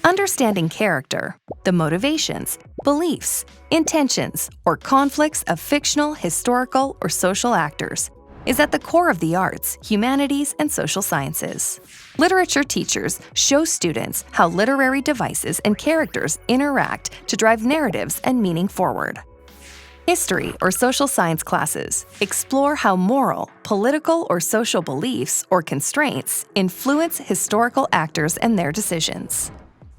Understanding character, the motivations, beliefs, intentions, or conflicts of fictional, historical, or social actors is at the core of the arts, humanities, and social sciences. Literature teachers show students how literary devices and characters interact to drive narratives and meaning forward. History or social science classes explore how moral, political, or social beliefs or constraints influence historical actors and their decisions.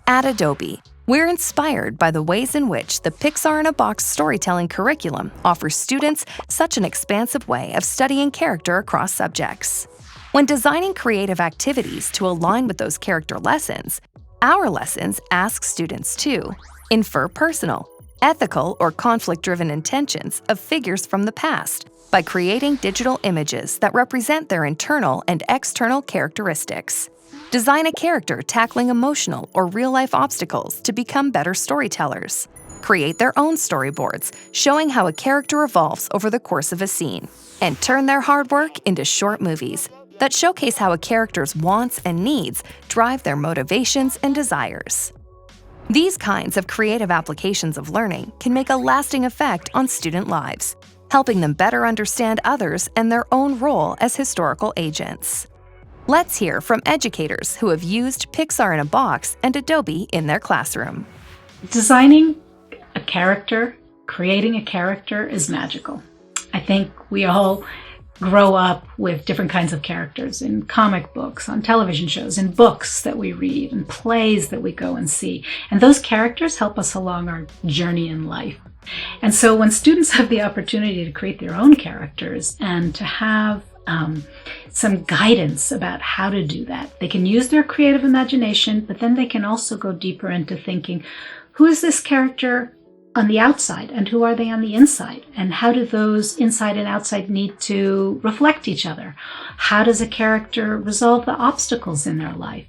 At Adobe, we're inspired by the ways in which the Pixar in a Box storytelling curriculum offers students such an expansive way of studying character across subjects. When designing creative activities to align with those character lessons, our lessons ask students to infer personal, ethical, or conflict-driven intentions of figures from the past by creating digital images that represent their internal and external characteristics. Design a character tackling emotional or real-life obstacles to become better storytellers. Create their own storyboards, showing how a character evolves over the course of a scene. And turn their hard work into short movies that showcase how a character's wants and needs drive their motivations and desires. These kinds of creative applications of learning can make a lasting effect on student lives, helping them better understand others and their own role as historical agents. Let's hear from educators who have used Pixar in a Box and Adobe in their classroom. Designing a character, creating a character is magical. I think we all grow up with different kinds of characters in comic books, on television shows, in books that we read, in plays that we go and see. And those characters help us along our journey in life. And so when students have the opportunity to create their own characters and to have some guidance about how to do that, they can use their creative imagination, but then they can also go deeper into thinking, who is this character on the outside and who are they on the inside? And how do those inside and outside need to reflect each other? How does a character resolve the obstacles in their life?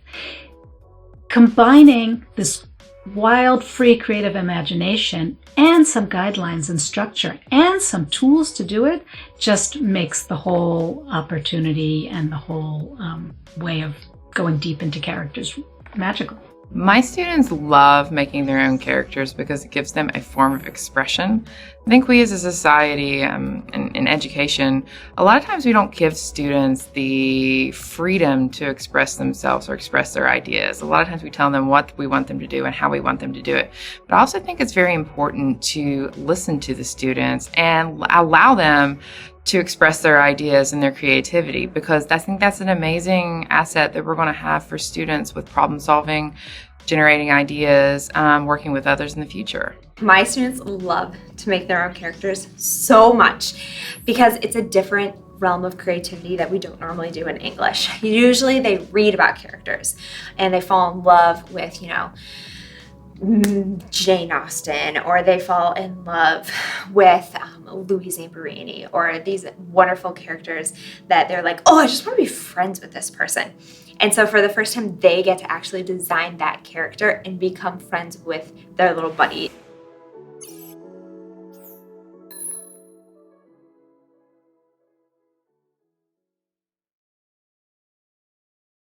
Combining this wild, free creative imagination and some guidelines and structure and some tools to do it just makes the whole opportunity and the whole way of going deep into characters magical. My students love making their own characters because it gives them a form of expression. I think we as a society in education, a lot of times we don't give students the freedom to express themselves or express their ideas. A lot of times we tell them what we want them to do and how we want them to do it. But I also think it's very important to listen to the students and allow them to express their ideas and their creativity, because I think that's an amazing asset that we're going to have for students with problem solving, generating ideas, working with others in the future. My students love to make their own characters so much because it's a different realm of creativity that we don't normally do in English. Usually they read about characters and they fall in love with, Jane Austen, or they fall in love with Louise Zamperini, or these wonderful characters that they're like, oh, I just want to be friends with this person. And so for the first time, they get to actually design that character and become friends with their little buddy.